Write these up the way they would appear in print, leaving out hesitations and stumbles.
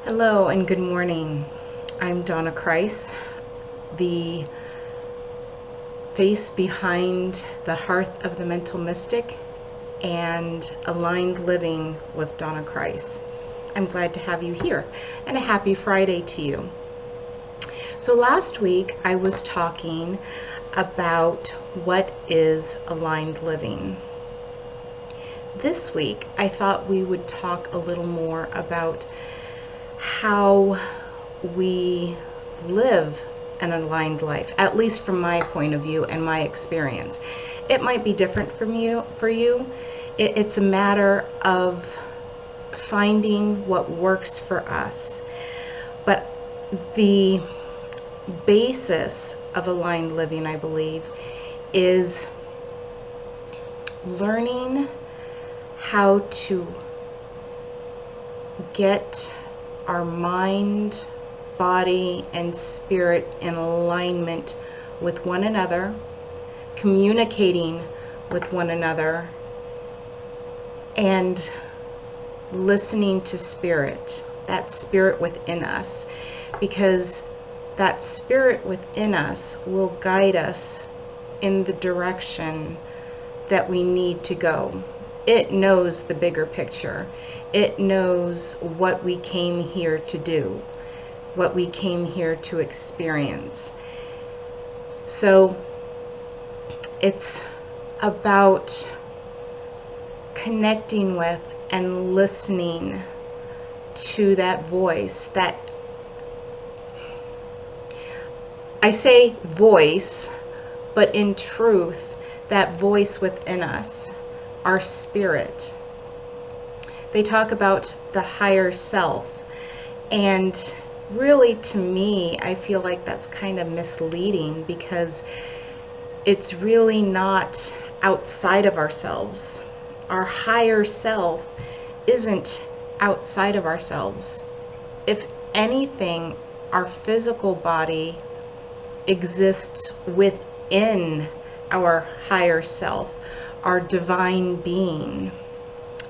Hello and good morning. I'm Donna Kreis, the face behind the Hearth of the Mental Mystic and Aligned Living with Donna Kreis. I'm glad to have you here, and a happy Friday to you. So last week I was talking about what is aligned living. This week I thought we would talk a little more about how we live an aligned life, at least from my point of view and my experience. It might be different for you. It's a matter of finding what works for us. But the basis of aligned living, I believe, is learning how to get our mind, body, and spirit in alignment with one another, communicating with one another, and listening to spirit, that spirit within us, because that spirit within us will guide us in the direction that we need to go. It knows the bigger picture. It knows what we came here to do, what we came here to experience. So it's about connecting with and listening to that voice, that I say voice, but in truth, that voice within us, our spirit. They talk about the higher self, and really, to me, I feel like that's kind of misleading, because it's really not outside of ourselves. Our higher self isn't outside of ourselves. If anything, our physical body exists within our higher self, our divine being.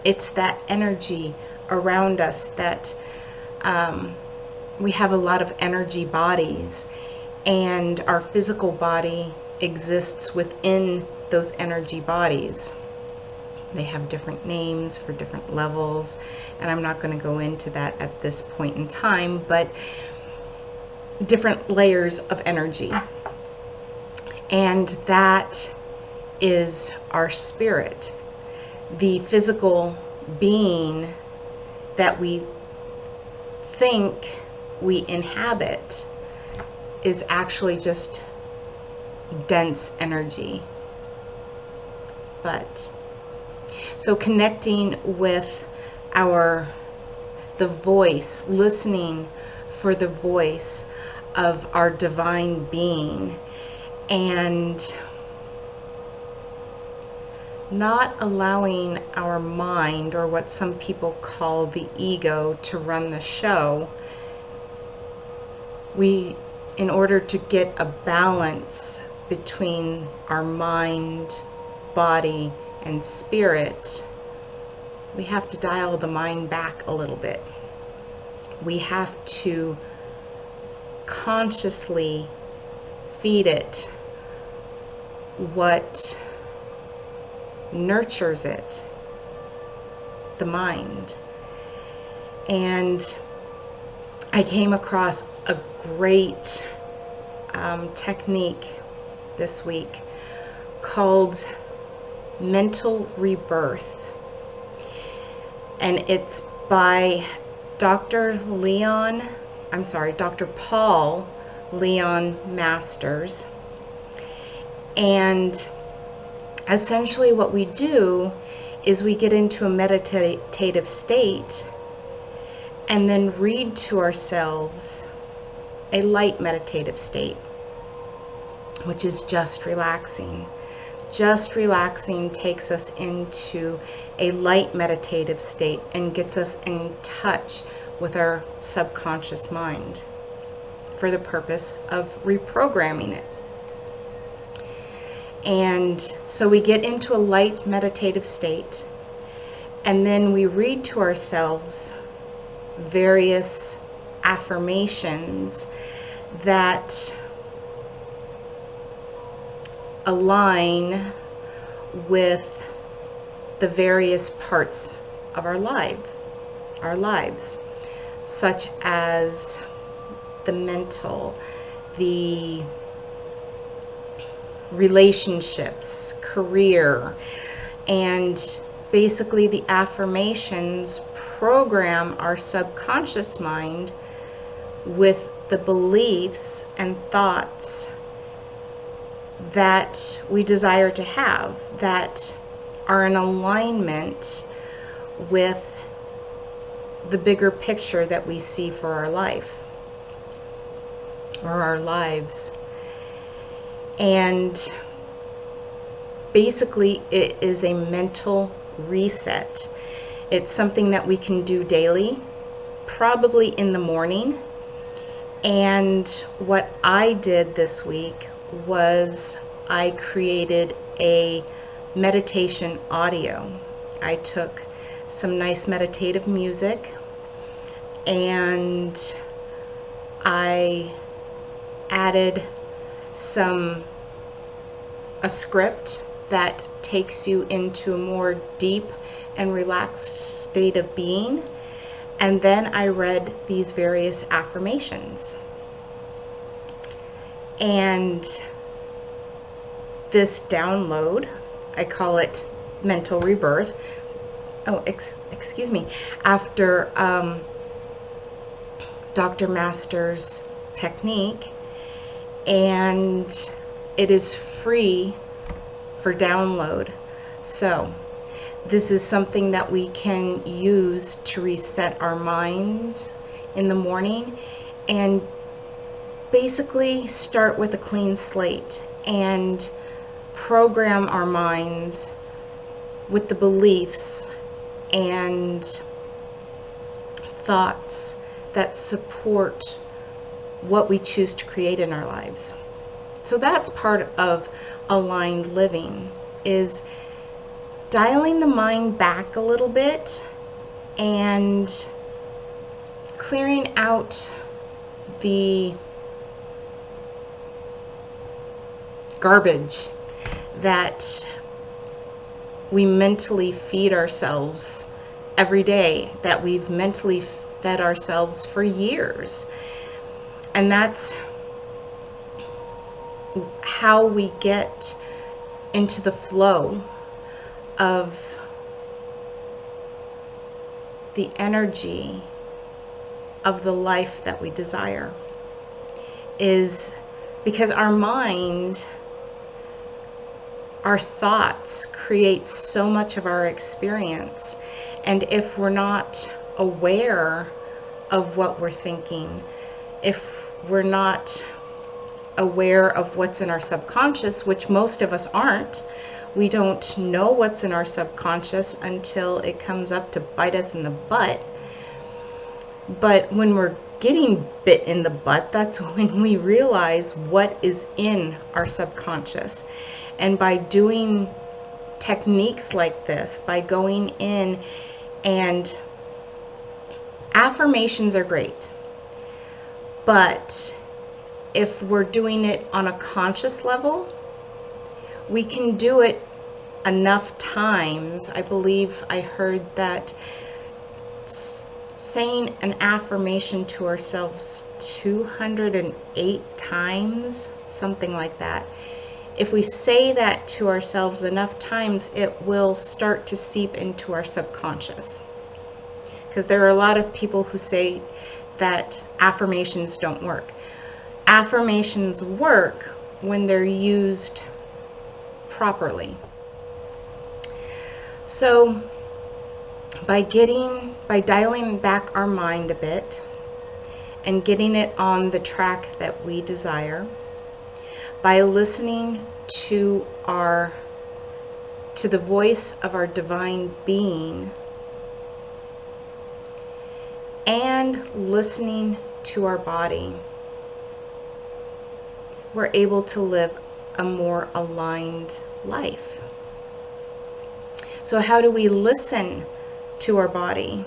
It's that energy around us that we have a lot of energy bodies, and our physical body exists within those energy bodies. They have different names for different levels, and I'm not going to go into that at this point in time, but different layers of energy. And that is our spirit. The physical being that we think we inhabit is actually just dense energy. So connecting with the voice, listening for the voice of our divine being, and not allowing our mind, or what some people call the ego, to run the show. In order to get a balance between our mind, body, and spirit, we have to dial the mind back a little bit. We have to consciously feed it what nurtures it, the mind. And I came across a great technique this week called mental rebirth, and it's by Dr. Paul Leon Masters. And essentially what we do is we get into a meditative state and then read to ourselves a light meditative state, which is just relaxing. Just relaxing takes us into a light meditative state and gets us in touch with our subconscious mind for the purpose of reprogramming it. And so we get into a light meditative state, and then we read to ourselves various affirmations that align with the various parts of our lives, such as the mental, the relationships, career, and basically the affirmations program our subconscious mind with the beliefs and thoughts that we desire to have, that are in alignment with the bigger picture that we see for our life or our lives. And basically, it is a mental reset. It's something that we can do daily, probably in the morning. And what I did this week was I created a meditation audio. I took some nice meditative music and I added a script that takes you into a more deep and relaxed state of being, and then I read these various affirmations. And this download, I call it mental rebirth. Oh, excuse me. After Dr. Master's technique, and it is free for download. So this is something that we can use to reset our minds in the morning and basically start with a clean slate and program our minds with the beliefs and thoughts that support what we choose to create in our lives. So that's part of aligned living, is dialing the mind back a little bit and clearing out the garbage that we mentally feed ourselves every day, that we've mentally fed ourselves for years. And that's how we get into the flow of the energy of the life that we desire, is because our mind, our thoughts create so much of our experience. And if we're not aware of what we're thinking, if we're not aware of what's in our subconscious, which most of us aren't, we don't know what's in our subconscious until it comes up to bite us in the butt. But when we're getting bit in the butt, that's when we realize what is in our subconscious. And by doing techniques like this, by going in, and affirmations are great, but if we're doing it on a conscious level, we can do it enough times. I believe I heard that saying an affirmation to ourselves 208 times, something like that. If we say that to ourselves enough times, it will start to seep into our subconscious. Because there are a lot of people who say that affirmations don't work. Affirmations work when they're used properly. So by dialing back our mind a bit and getting it on the track that we desire, by listening to the voice of our divine being and listening to our body, we're able to live a more aligned life. So how do we listen to our body?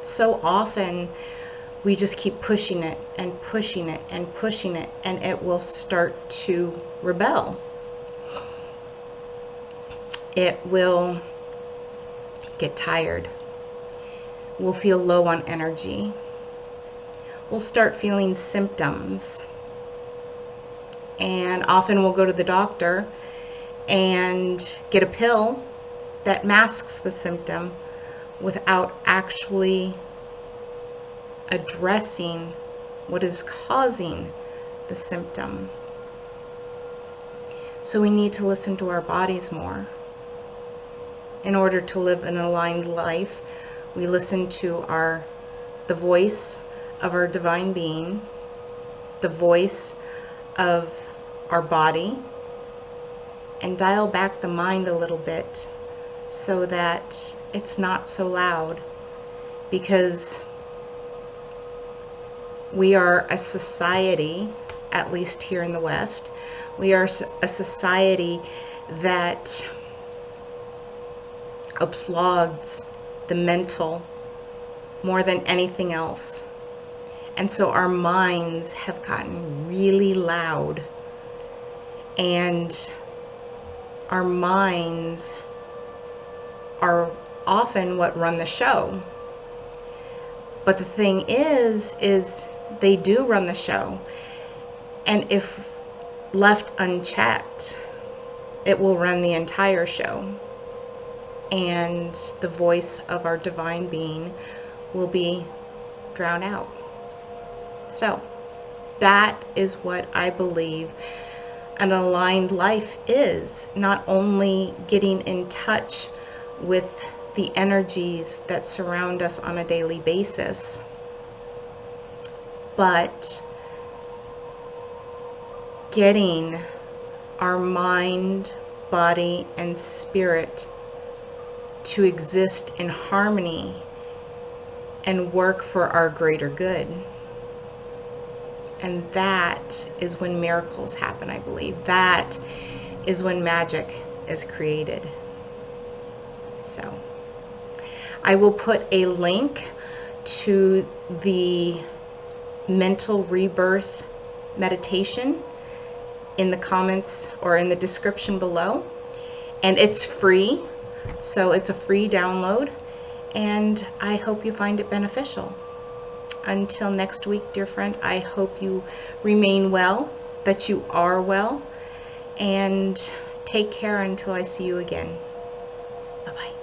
So often we just keep pushing it and pushing it and pushing it, and it will start to rebel. It will get tired. We'll feel low on energy. We'll start feeling symptoms. And often we'll go to the doctor and get a pill that masks the symptom without actually addressing what is causing the symptom. So we need to listen to our bodies more. In order to live an aligned life, we listen to the voice of our divine being, the voice of our body, and dial back the mind a little bit so that it's not so loud, because we are a society, at least here in the West, we are a society that applauds the mental more than anything else. And so our minds have gotten really loud, and our minds are often what run the show. But the thing is they do run the show, and if left unchecked, it will run the entire show, and the voice of our divine being will be drowned out. So that is what I believe an aligned life is. Not only getting in touch with the energies that surround us on a daily basis, but getting our mind, body, and spirit to exist in harmony and work for our greater good. And that is when miracles happen, I believe. That is when magic is created. So I will put a link to the mental rebirth meditation in the comments or in the description below. And it's free, so it's a free download. And I hope you find it beneficial. Until next week, dear friend, I hope you remain well, that you are well, and take care until I see you again. Bye-bye.